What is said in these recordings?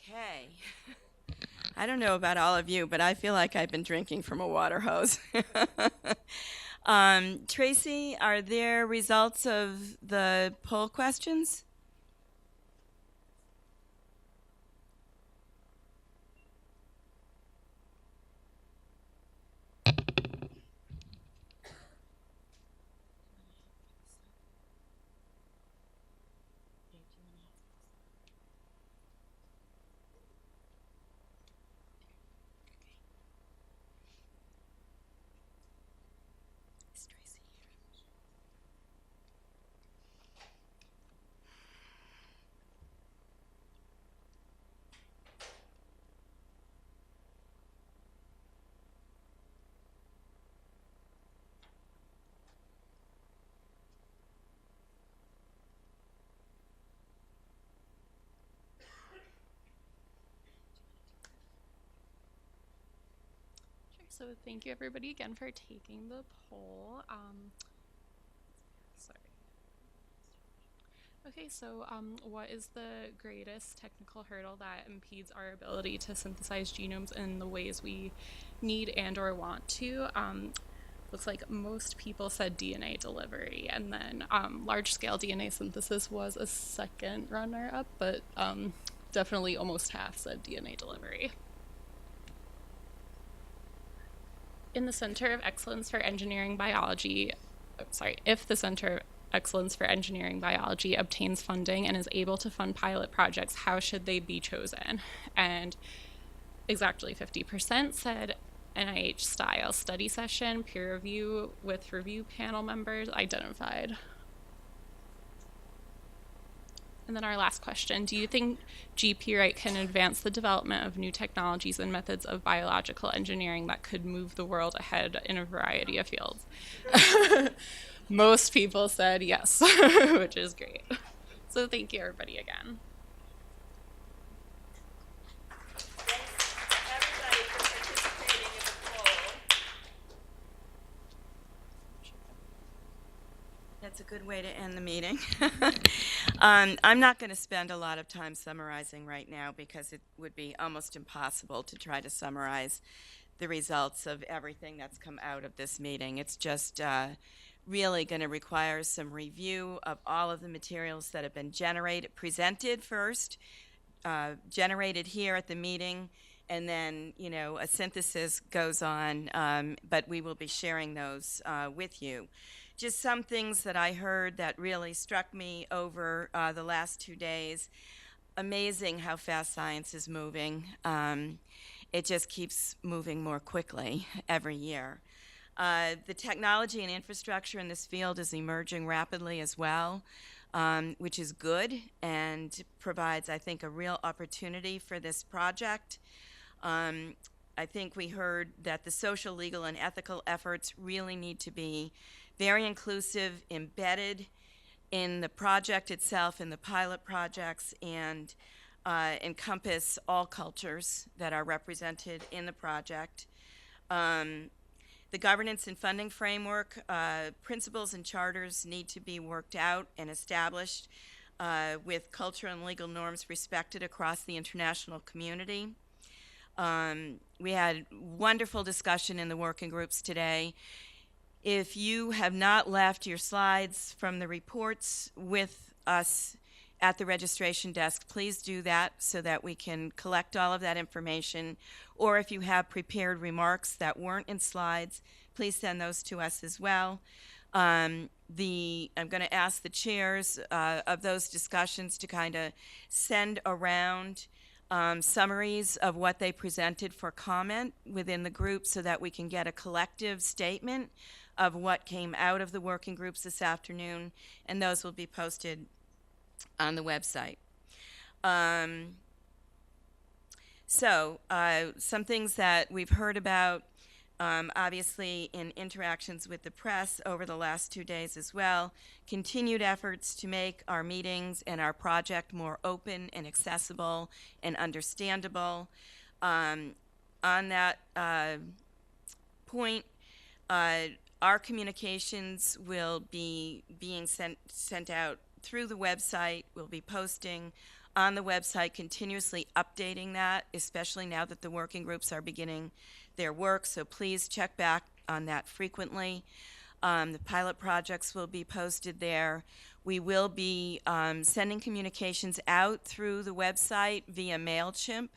Okay. I don't know about all of you, but I feel like I've been drinking from a water hose. Tracy, are there results of the poll questions? Is Tracy here? Sure. So thank you everybody again for taking the poll. Sorry. Okay, so what is the greatest technical hurdle that impedes our ability to synthesize genomes in the ways we need and or want to? Looks like most people said DNA delivery, and then large-scale DNA synthesis was a second runner-up, but definitely almost half said DNA delivery. In the Center of Excellence for Engineering Biology, if the Center of Excellence for Engineering Biology obtains funding and is able to fund pilot projects, how should they be chosen? And exactly 50% said NIH style study session, peer review with review panel members identified. And then our last question, do you think GP Wright can advance the development of new technologies and methods of biological engineering that could move the world ahead in a variety of fields? Most people said yes, which is great. So thank you everybody again. Everybody for participating in the poll. That's a good way to end the meeting. I'm not going to spend a lot of time summarizing right now because it would be almost impossible to try to summarize the results of everything that's come out of this meeting. It's just really going to require some review of all of the materials that have been presented first, generated here at the meeting, and then, a synthesis goes on, but we will be sharing those with you. Just some things that I heard that really struck me over the last 2 days. Amazing how fast science is moving. It just keeps moving more quickly every year. The technology and infrastructure in this field is emerging rapidly as well, which is good and provides, I think, a real opportunity for this project. I think we heard that the social, legal, and ethical efforts really need to be very inclusive, embedded in the project itself, in the pilot projects, and encompass all cultures that are represented in the project. The governance and funding framework, principles and charters need to be worked out and established with cultural and legal norms respected across the international community. We had wonderful discussion in the working groups today. If you have not left your slides from the reports with us at the registration desk, please do that so that we can collect all of that information. Or if you have prepared remarks that weren't in slides, please send those to us as well. I'm going to ask the chairs of those discussions to kind of send around summaries of what they presented for comment within the group so that we can get a collective statement of what came out of the working groups this afternoon, and those will be posted on the website. Some things that we've heard about, obviously in interactions with the press over the last 2 days as well, continued efforts to make our meetings and our project more open and accessible and understandable. On that point, our communications will be being sent out through the website. We'll be posting on the website, continuously updating that, especially now that the working groups are beginning their work. So please check back on that frequently. The pilot projects will be posted there. We will be sending communications out through the website via MailChimp.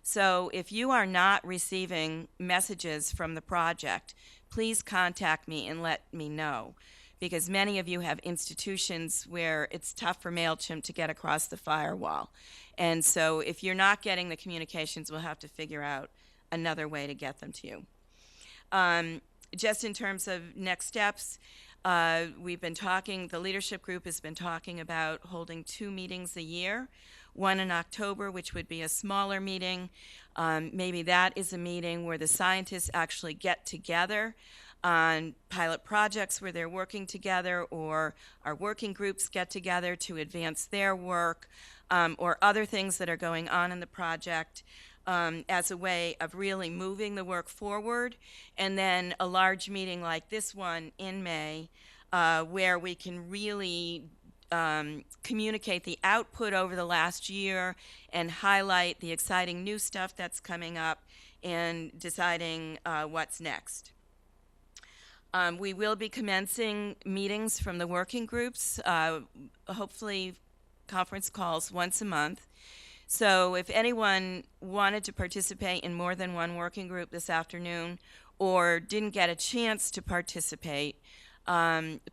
So if you are not receiving messages from the project, please contact me and let me know, because many of you have institutions where it's tough for MailChimp to get across the firewall. And so if you're not getting the communications, we'll have to figure out another way to get them to you. Just in terms of next steps, we've been talking, the leadership group has been talking about holding 2 meetings a year, one in October, which would be a smaller meeting. Maybe that is a meeting where the scientists actually get together on pilot projects where they're working together, or our working groups get together to advance their work, or other things that are going on in the project, as a way of really moving the work forward. And then a large meeting like this one in May, where we can really communicate the output over the last year and highlight the exciting new stuff that's coming up and deciding what's next. We will be commencing meetings from the working groups, hopefully conference calls once a month. So if anyone wanted to participate in more than one working group this afternoon or didn't get a chance to participate,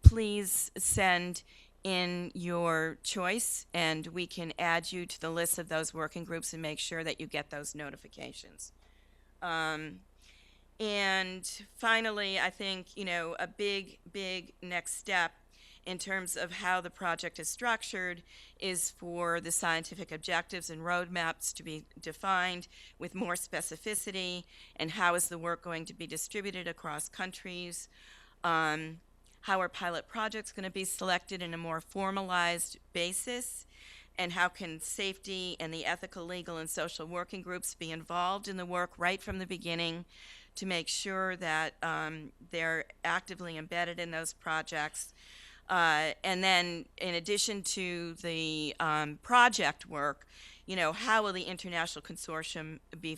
please send in your choice, and we can add you to the list of those working groups and make sure that you get those notifications. And finally, I think, a big next step in terms of how the project is structured is for the scientific objectives and roadmaps to be defined with more specificity, and how is the work going to be distributed across countries, how are pilot projects going to be selected in a more formalized basis, and how can safety and the ethical, legal, and social working groups be involved in the work right from the beginning to make sure that they're actively embedded in those projects. And then in addition to the project work, how will the international consortium be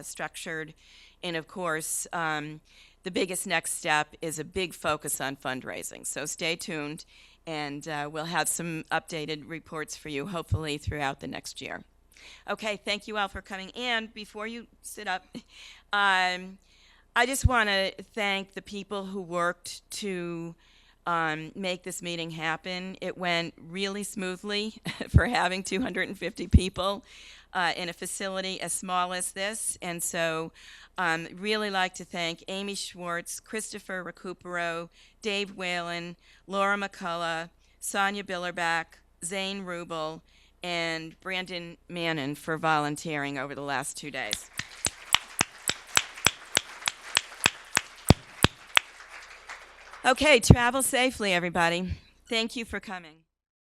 structured? And of course, the biggest next step is a big focus on fundraising. So stay tuned, and we'll have some updated reports for you, hopefully throughout the next year. Okay, thank you all for coming. And before you sit up, I just want to thank the people who worked to make this meeting happen. It went really smoothly for having 250 people in a facility as small as this. And so really like to thank Amy Schwartz, Christopher Recupero, Dave Whalen, Laura McCullough, Sonia Billerback, Zane Rubel, and Brandon Mannon for volunteering over the last 2 days. Okay, travel safely, everybody. Thank you for coming.